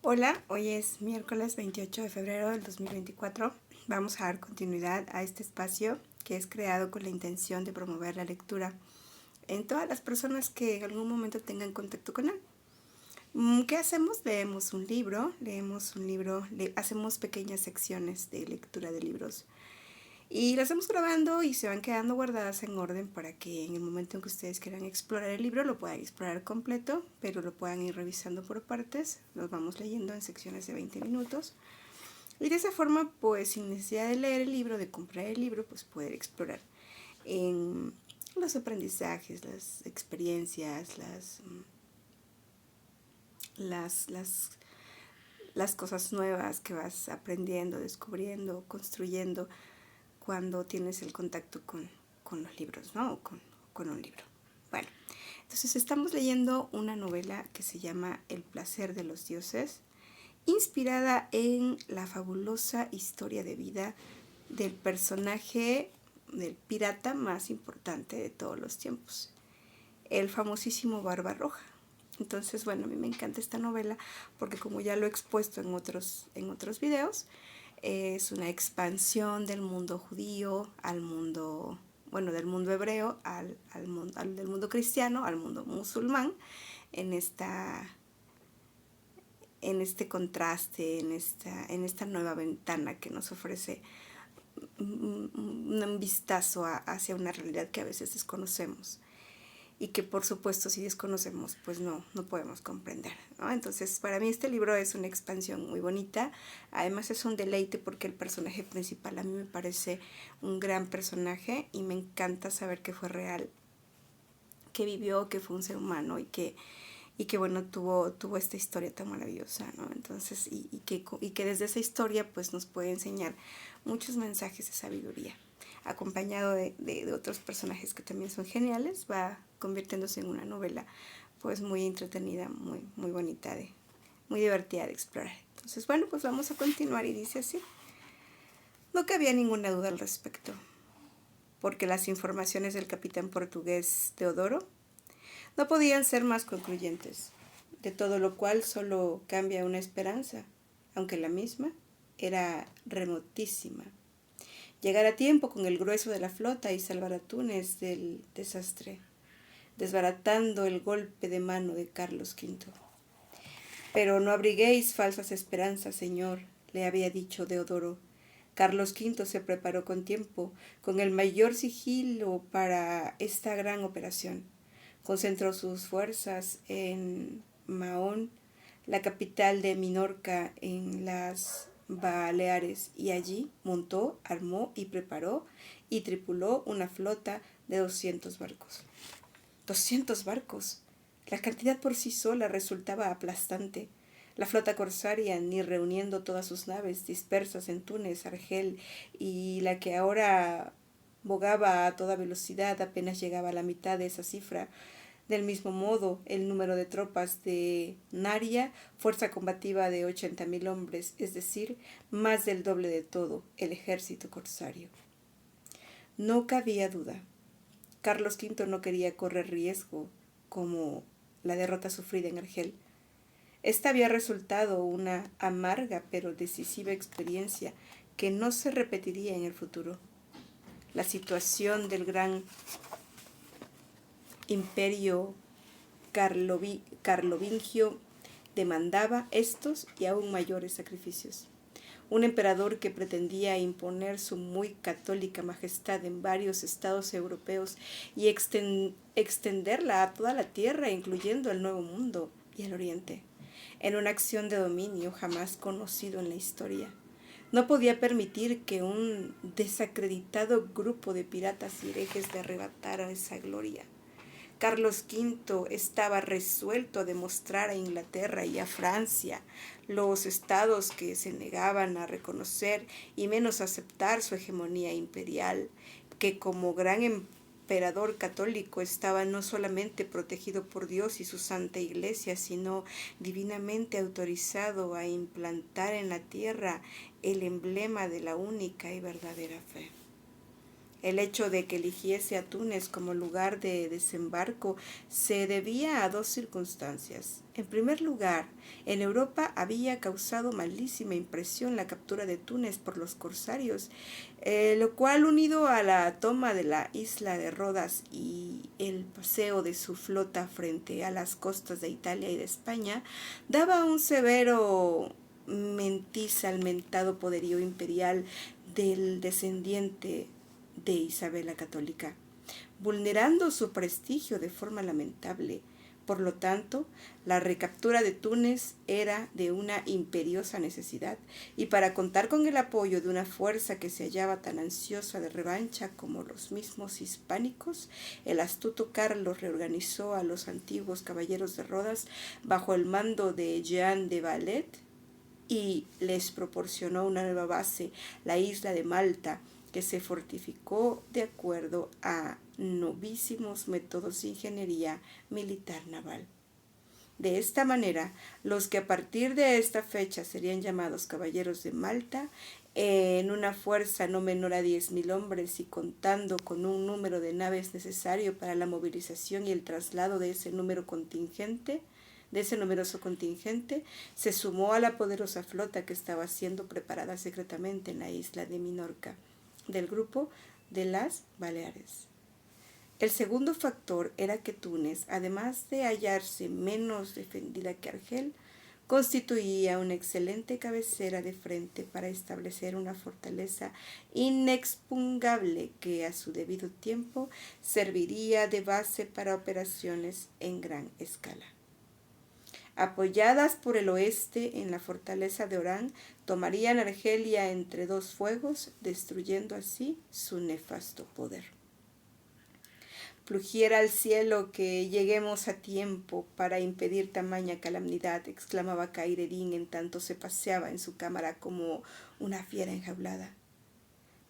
Hola, hoy es miércoles 28 de febrero del 2024. Vamos a dar continuidad a este espacio que es creado con la intención de promover la lectura en todas las personas que en algún momento tengan contacto con él. ¿Qué hacemos? Leemos un libro, hacemos pequeñas secciones de lectura de libros y las vamos grabando y se van quedando guardadas en orden para que en el momento en que ustedes quieran explorar el libro lo puedan explorar completo, pero lo puedan ir revisando por partes. Los vamos leyendo en secciones de 20 minutos. Y de esa forma, pues sin necesidad de leer el libro, de comprar el libro, pues poder explorar en los aprendizajes, las experiencias, las cosas nuevas que vas aprendiendo, descubriendo, construyendo cuando tienes el contacto con los libros, ¿no? O con un libro. Bueno, entonces estamos leyendo una novela que se llama El placer de los dioses, inspirada en la fabulosa historia de vida del personaje del pirata más importante de todos los tiempos, el famosísimo Barbarroja. Entonces, bueno, a mí me encanta esta novela porque, como ya lo he expuesto en otros videos, es una expansión del mundo judío al mundo, bueno, del mundo hebreo del mundo cristiano al mundo musulmán, en este contraste, en esta nueva ventana que nos ofrece un vistazo hacia una realidad que a veces desconocemos y que, por supuesto, si desconocemos, pues no podemos comprender, ¿no? Entonces, para mí este libro es una expansión muy bonita. Además es un deleite porque el personaje principal a mí me parece un gran personaje y me encanta saber que fue real, que vivió, que fue un ser humano y que bueno, tuvo esta historia tan maravillosa, ¿no? Entonces, y que desde esa historia pues nos puede enseñar muchos mensajes de sabiduría, acompañado de otros personajes que también son geniales. Va convirtiéndose en una novela pues muy entretenida, muy bonita, muy divertida de explorar. Entonces, bueno, pues vamos a continuar y dice así: no cabía ninguna duda al respecto, porque las informaciones del capitán portugués Teodoro no podían ser más concluyentes, de todo lo cual solo cambia una esperanza, aunque la misma era remotísima: llegar a tiempo con el grueso de la flota y salvar a Túnez del desastre, desbaratando el golpe de mano de Carlos V. Pero no abriguéis falsas esperanzas, señor, le había dicho Deodoro. Carlos V se preparó con tiempo, con el mayor sigilo para esta gran operación. Concentró sus fuerzas en Mahón, la capital de Minorca, en las Baleares, y allí montó, armó y preparó y tripuló una flota de 200 barcos. ¡200 barcos! La cantidad por sí sola resultaba aplastante. La flota corsaria, ni reuniendo todas sus naves dispersas en Túnez, Argel y la que ahora bogaba a toda velocidad, apenas llegaba a la mitad de esa cifra. Del mismo modo, el número de tropas de Naria, fuerza combativa de 80.000 hombres, es decir, más del doble de todo el ejército corsario. No cabía duda. Carlos V no quería correr riesgo como la derrota sufrida en Argel. Esta había resultado una amarga pero decisiva experiencia que no se repetiría en el futuro. La situación del gran imperio carlovingio demandaba estos y aún mayores sacrificios. Un emperador que pretendía imponer su muy católica majestad en varios estados europeos y extenderla a toda la tierra, incluyendo el Nuevo Mundo y el Oriente, en una acción de dominio jamás conocido en la historia. No podía permitir que un desacreditado grupo de piratas y herejes le arrebatara esa gloria. Carlos V estaba resuelto a demostrar a Inglaterra y a Francia, los estados que se negaban a reconocer y menos a aceptar su hegemonía imperial, que como gran emperador católico estaba no solamente protegido por Dios y su Santa Iglesia, sino divinamente autorizado a implantar en la tierra el emblema de la única y verdadera fe. El hecho de que eligiese a Túnez como lugar de desembarco se debía a dos circunstancias. En primer lugar, en Europa había causado malísima impresión la captura de Túnez por los corsarios, lo cual, unido a la toma de la isla de Rodas y el paseo de su flota frente a las costas de Italia y de España, daba un severo mentiz al mentado poderío imperial del descendiente de Isabel la Católica, vulnerando su prestigio de forma lamentable. Por lo tanto, la recaptura de Túnez era de una imperiosa necesidad, y para contar con el apoyo de una fuerza que se hallaba tan ansiosa de revancha como los mismos hispánicos, el astuto Carlos reorganizó a los antiguos caballeros de Rodas bajo el mando de Jean de Valette y les proporcionó una nueva base, la isla de Malta, que se fortificó de acuerdo a novísimos métodos de ingeniería militar naval. De esta manera, los que a partir de esta fecha serían llamados caballeros de Malta, en una fuerza no menor a 10.000 hombres y contando con un número de naves necesario para la movilización y el traslado de ese numeroso contingente, se sumó a la poderosa flota que estaba siendo preparada secretamente en la isla de Minorca, del grupo de las Baleares. El segundo factor era que Túnez, además de hallarse menos defendida que Argel, constituía una excelente cabecera de frente para establecer una fortaleza inexpugnable que a su debido tiempo serviría de base para operaciones en gran escala. Apoyadas por el oeste en la fortaleza de Orán, tomarían Argelia entre dos fuegos, destruyendo así su nefasto poder. Plugiera al cielo que lleguemos a tiempo para impedir tamaña calamidad, exclamaba Kheireddin en tanto se paseaba en su cámara como una fiera enjaulada.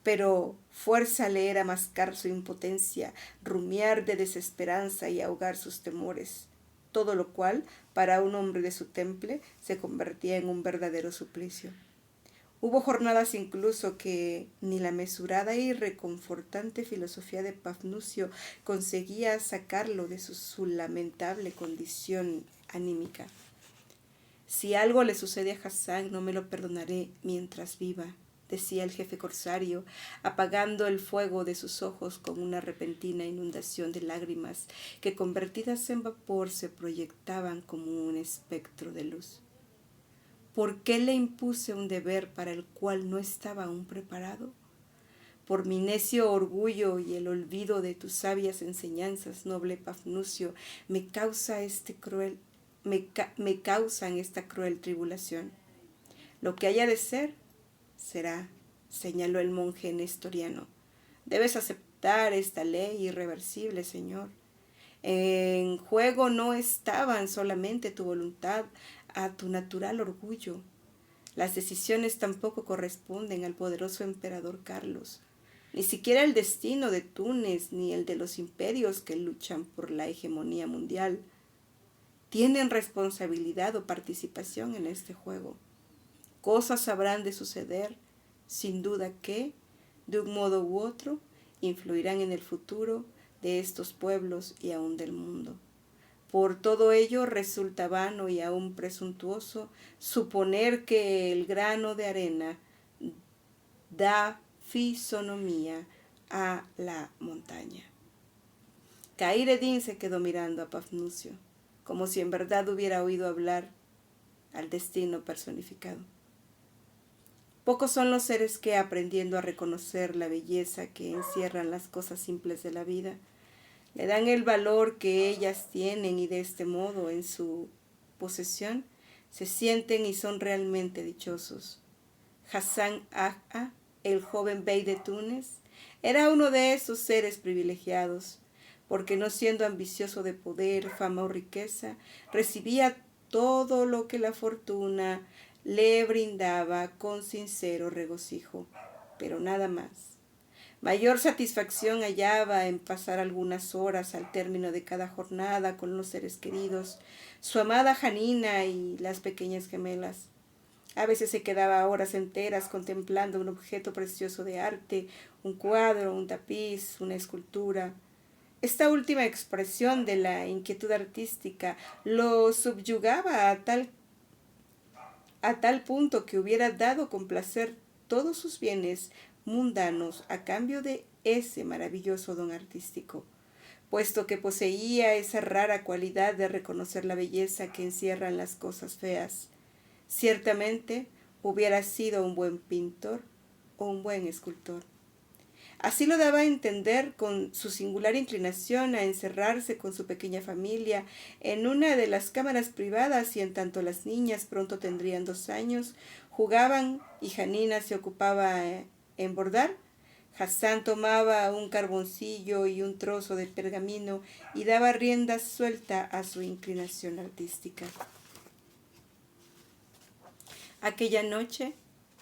Pero fuerza le era mascar su impotencia, rumiar de desesperanza y ahogar sus temores, todo lo cual, para un hombre de su temple, se convertía en un verdadero suplicio. Hubo jornadas incluso que ni la mesurada y reconfortante filosofía de Pafnucio conseguía sacarlo de su lamentable condición anímica. Si algo le sucede a Hassan, no me lo perdonaré mientras viva, decía el jefe corsario, apagando el fuego de sus ojos con una repentina inundación de lágrimas que, convertidas en vapor, se proyectaban como un espectro de luz. ¿Por qué le impuse un deber para el cual no estaba aún preparado? Por mi necio orgullo y el olvido de tus sabias enseñanzas, noble Pafnucio, me causan esta cruel tribulación. Lo que haya de ser, será, señaló el monje nestoriano. Debes aceptar esta ley irreversible, señor. En juego no estaban solamente tu voluntad a tu natural orgullo. Las decisiones tampoco corresponden al poderoso emperador Carlos. Ni siquiera el destino de Túnez ni el de los imperios que luchan por la hegemonía mundial tienen responsabilidad o participación en este juego. Cosas habrán de suceder, sin duda que, de un modo u otro, influirán en el futuro de estos pueblos y aún del mundo. Por todo ello resulta vano y aún presuntuoso suponer que el grano de arena da fisonomía a la montaña. Kheireddin se quedó mirando a Pafnucio, como si en verdad hubiera oído hablar al destino personificado. Pocos son los seres que, aprendiendo a reconocer la belleza que encierran las cosas simples de la vida, le dan el valor que ellas tienen y de este modo, en su posesión, se sienten y son realmente dichosos. Hassan Agha, el joven bey de Túnez, era uno de esos seres privilegiados, porque no siendo ambicioso de poder, fama o riqueza, recibía todo lo que la fortuna le brindaba con sincero regocijo, pero nada más. Mayor satisfacción hallaba en pasar algunas horas al término de cada jornada con los seres queridos, su amada Janina y las pequeñas gemelas. A veces se quedaba horas enteras contemplando un objeto precioso de arte, un cuadro, un tapiz, una escultura. Esta última expresión de la inquietud artística lo subyugaba a tal punto que hubiera dado con placer todos sus bienes mundanos a cambio de ese maravilloso don artístico, puesto que poseía esa rara cualidad de reconocer la belleza que encierran las cosas feas. Ciertamente hubiera sido un buen pintor o un buen escultor. Así lo daba a entender con su singular inclinación a encerrarse con su pequeña familia en una de las cámaras privadas, y en tanto las niñas pronto tendrían 2 años, jugaban y Janina se ocupaba en bordar. Hassan tomaba un carboncillo y un trozo de pergamino y daba rienda suelta a su inclinación artística. Aquella noche,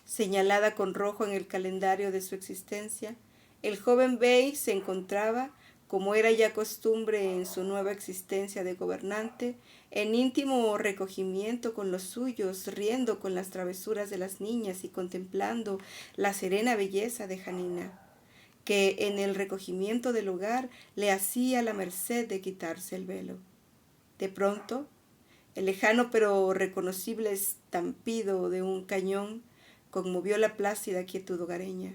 señalada con rojo en el calendario de su existencia, el joven bey se encontraba, como era ya costumbre en su nueva existencia de gobernante, en íntimo recogimiento con los suyos, riendo con las travesuras de las niñas y contemplando la serena belleza de Janina, que en el recogimiento del hogar le hacía la merced de quitarse el velo. De pronto, el lejano pero reconocible estampido de un cañón conmovió la plácida quietud hogareña.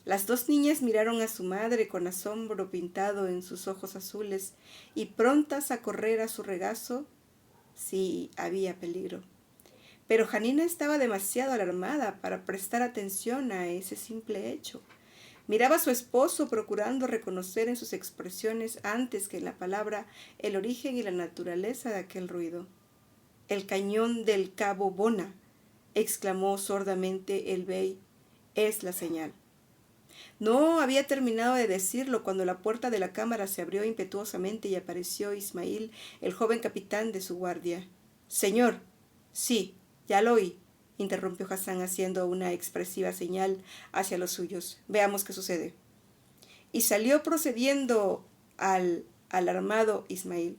Las 2 niñas miraron a su madre con asombro pintado en sus ojos azules y prontas a correr a su regazo si había peligro. Pero Janina estaba demasiado alarmada para prestar atención a ese simple hecho. Miraba a su esposo procurando reconocer en sus expresiones antes que en la palabra el origen y la naturaleza de aquel ruido. «El cañón del cabo Bona», exclamó sordamente el bey, «es la señal». No había terminado de decirlo cuando la puerta de la cámara se abrió impetuosamente y apareció Ismail, el joven capitán de su guardia. «Señor». «Sí, ya lo oí», interrumpió Hassan haciendo una expresiva señal hacia los suyos. «Veamos qué sucede». Y salió procediendo al alarmado Ismail.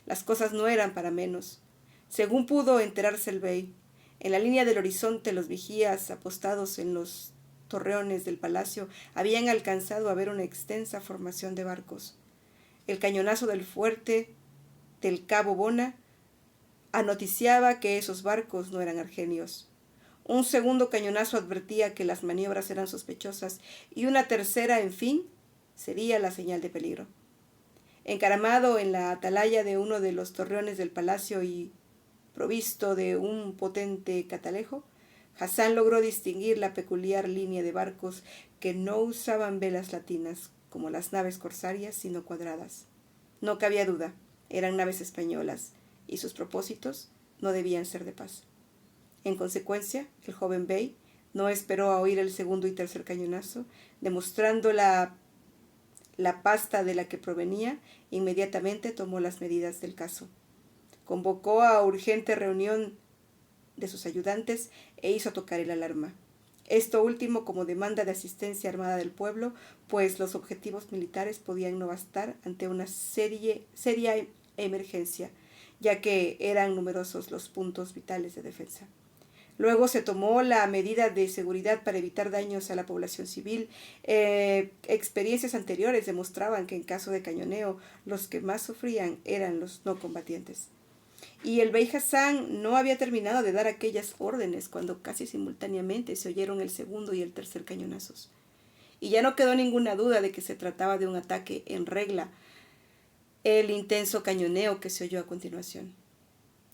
Las cosas no eran para menos. Según pudo enterarse el bey, en la línea del horizonte los vigías apostados en los torreones del palacio habían alcanzado a ver una extensa formación de barcos. El cañonazo del fuerte del cabo Bona anoticiaba que esos barcos no eran argenios. Un segundo cañonazo advertía que las maniobras eran sospechosas, y una tercera, en fin, sería la señal de peligro. Encaramado en la atalaya de uno de los torreones del palacio y provisto de un potente catalejo, Hassan logró distinguir la peculiar línea de barcos que no usaban velas latinas, como las naves corsarias, sino cuadradas. No cabía duda, eran naves españolas, y sus propósitos no debían ser de paz. En consecuencia, el joven bey no esperó a oír el segundo y tercer cañonazo, demostrando la pasta de la que provenía, inmediatamente tomó las medidas del caso. Convocó a urgente reunión de sus ayudantes e hizo tocar el alarma. Esto último como demanda de asistencia armada del pueblo, pues los objetivos militares podían no bastar ante una seria emergencia, ya que eran numerosos los puntos vitales de defensa. Luego se tomó la medida de seguridad para evitar daños a la población civil. Experiencias anteriores demostraban que en caso de cañoneo los que más sufrían eran los no combatientes. Y el bey Hassan no había terminado de dar aquellas órdenes cuando casi simultáneamente se oyeron el segundo y el tercer cañonazos. Y ya no quedó ninguna duda de que se trataba de un ataque en regla. El intenso cañoneo que se oyó a continuación,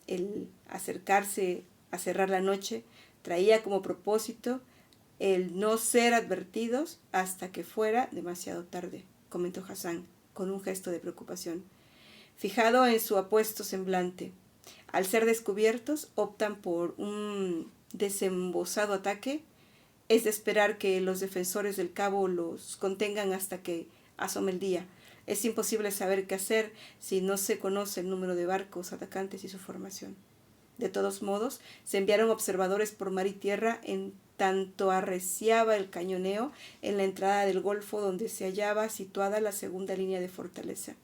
el acercarse a cerrar la noche, traía como propósito el no ser advertidos hasta que fuera demasiado tarde, comentó Hassan con un gesto de preocupación. Fijado en su apuesto semblante, al ser descubiertos, optan por un desembosado ataque. Es de esperar que los defensores del cabo los contengan hasta que asome el día. Es imposible saber qué hacer si no se conoce el número de barcos atacantes y su formación. De todos modos, se enviaron observadores por mar y tierra en tanto arreciaba el cañoneo en la entrada del golfo donde se hallaba situada la segunda línea de fortaleza.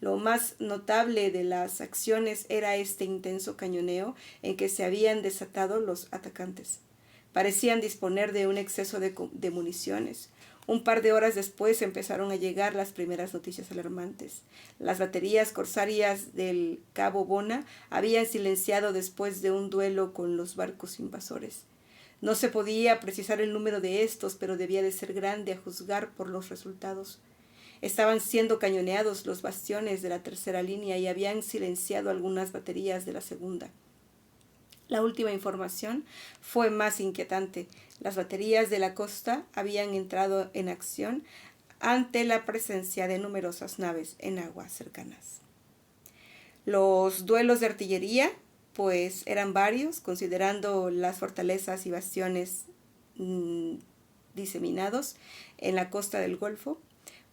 Lo más notable de las acciones era este intenso cañoneo en que se habían desatado los atacantes. Parecían disponer de un exceso de municiones. Un par de horas después empezaron a llegar las primeras noticias alarmantes. Las baterías corsarias del Cabo Bona habían silenciado después de un duelo con los barcos invasores. No se podía precisar el número de estos, pero debía de ser grande a juzgar por los resultados. Estaban siendo cañoneados los bastiones de la tercera línea y habían silenciado algunas baterías de la segunda. La última información fue más inquietante. Las baterías de la costa habían entrado en acción ante la presencia de numerosas naves en aguas cercanas. Los duelos de artillería, pues, eran varios, considerando las fortalezas y bastiones diseminados en la costa del Golfo.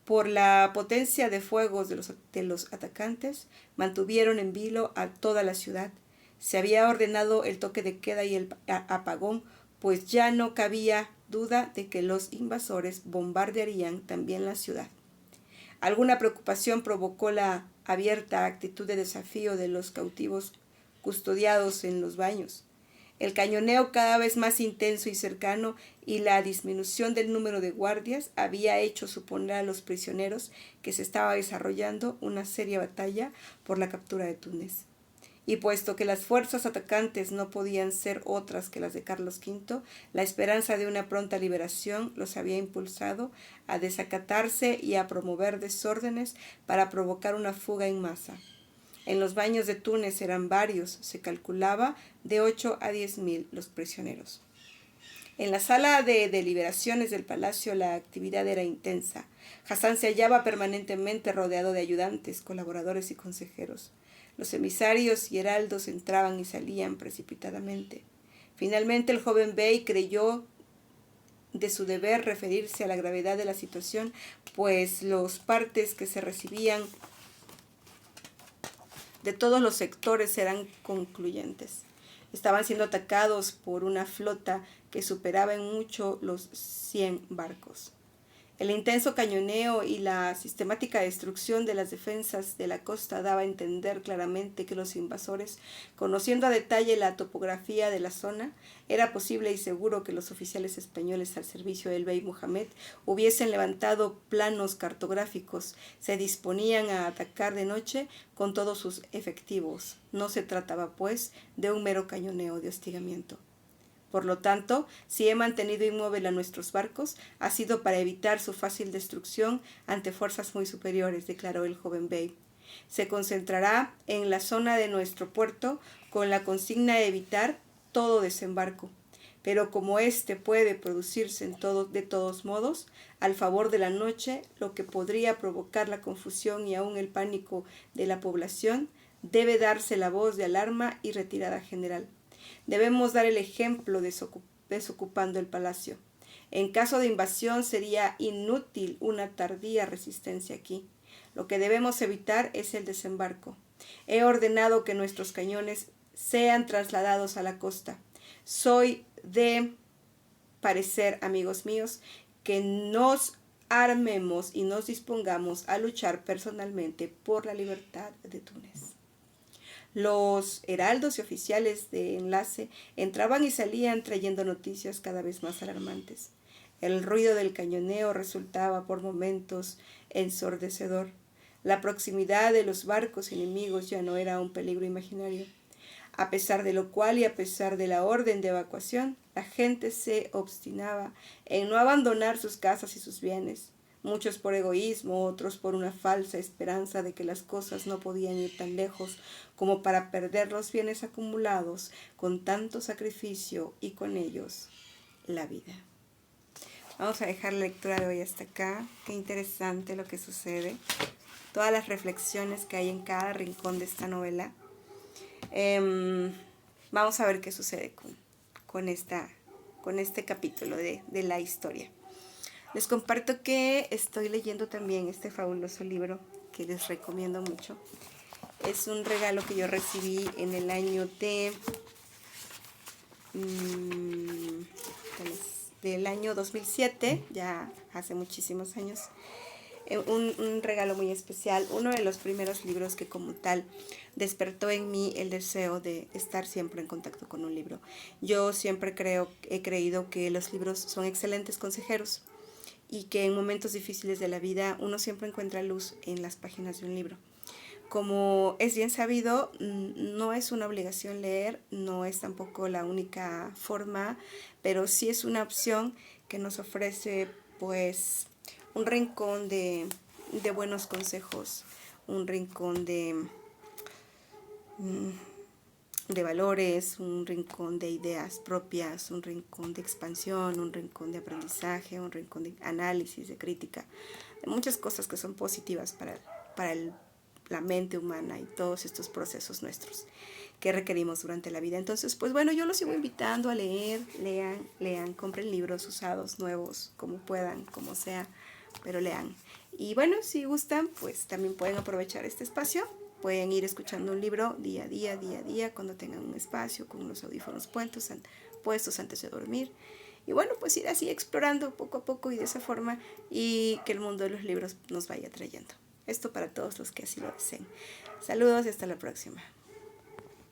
Por la potencia de fuegos de los atacantes, mantuvieron en vilo a toda la ciudad. Se había ordenado el toque de queda y el apagón, pues ya no cabía duda de que los invasores bombardearían también la ciudad. Alguna preocupación provocó la abierta actitud de desafío de los cautivos custodiados en los baños. El cañoneo cada vez más intenso y cercano y la disminución del número de guardias había hecho suponer a los prisioneros que se estaba desarrollando una seria batalla por la captura de Túnez. Y puesto que las fuerzas atacantes no podían ser otras que las de Carlos V, la esperanza de una pronta liberación los había impulsado a desacatarse y a promover desórdenes para provocar una fuga en masa. En los baños de Túnez eran varios, se calculaba de 8 a 10.000 los prisioneros. En la sala de deliberaciones del palacio la actividad era intensa. Hassan se hallaba permanentemente rodeado de ayudantes, colaboradores y consejeros. Los emisarios y heraldos entraban y salían precipitadamente. Finalmente el joven bey creyó de su deber referirse a la gravedad de la situación, pues los partes que se recibían de todos los sectores eran concluyentes. Estaban siendo atacados por una flota que superaba en mucho los 100 barcos. El intenso cañoneo y la sistemática destrucción de las defensas de la costa daba a entender claramente que los invasores, conociendo a detalle la topografía de la zona, era posible y seguro que los oficiales españoles al servicio del bey Mohamed hubiesen levantado planos cartográficos, se disponían a atacar de noche con todos sus efectivos. No se trataba, pues, de un mero cañoneo de hostigamiento. Por lo tanto, si he mantenido inmóvil a nuestros barcos, ha sido para evitar su fácil destrucción ante fuerzas muy superiores, declaró el joven bey. Se concentrará en la zona de nuestro puerto con la consigna de evitar todo desembarco. Pero como éste puede producirse de todos modos, al favor de la noche, lo que podría provocar la confusión y aún el pánico de la población, debe darse la voz de alarma y retirada general. Debemos dar el ejemplo desocupando el palacio. En caso de invasión sería inútil una tardía resistencia aquí. Lo que debemos evitar es el desembarco. He ordenado que nuestros cañones sean trasladados a la costa. Soy de parecer, amigos míos, que nos armemos y nos dispongamos a luchar personalmente por la libertad de Túnez. Los heraldos y oficiales de enlace entraban y salían trayendo noticias cada vez más alarmantes. El ruido del cañoneo resultaba por momentos ensordecedor. La proximidad de los barcos enemigos ya no era un peligro imaginario. A pesar de lo cual y a pesar de la orden de evacuación, la gente se obstinaba en no abandonar sus casas y sus bienes. Muchos por egoísmo, otros por una falsa esperanza de que las cosas no podían ir tan lejos como para perder los bienes acumulados con tanto sacrificio y con ellos la vida. Vamos a dejar la lectura de hoy hasta acá. Qué interesante lo que sucede. Todas las reflexiones que hay en cada rincón de esta novela. Vamos a ver qué sucede con este capítulo de la historia. Les comparto que estoy leyendo también este fabuloso libro que les recomiendo mucho. Es un regalo que yo recibí en el año del año 2007, ya hace muchísimos años. un regalo muy especial, uno de los primeros libros que como tal despertó en mí el deseo de estar siempre en contacto con un libro. Yo siempre he creído que los libros son excelentes consejeros y que en momentos difíciles de la vida uno siempre encuentra luz en las páginas de un libro. Como es bien sabido, no es una obligación leer, no es tampoco la única forma, pero sí es una opción que nos ofrece pues un rincón de buenos consejos, un rincón de valores, un rincón de ideas propias, un rincón de expansión, un rincón de aprendizaje, un rincón de análisis, de crítica, de muchas cosas que son positivas para la mente humana y todos estos procesos nuestros que requerimos durante la vida. Entonces, pues bueno, yo los sigo invitando a leer, lean, compren libros usados, nuevos, como puedan, como sea, pero lean. Y bueno, si gustan, pues también pueden aprovechar este espacio. Pueden ir escuchando un libro día a día, cuando tengan un espacio, con unos audífonos puestos antes de dormir. Y bueno, pues ir así explorando poco a poco y de esa forma, y que el mundo de los libros nos vaya trayendo. Esto para todos los que así lo deseen. Saludos y hasta la próxima.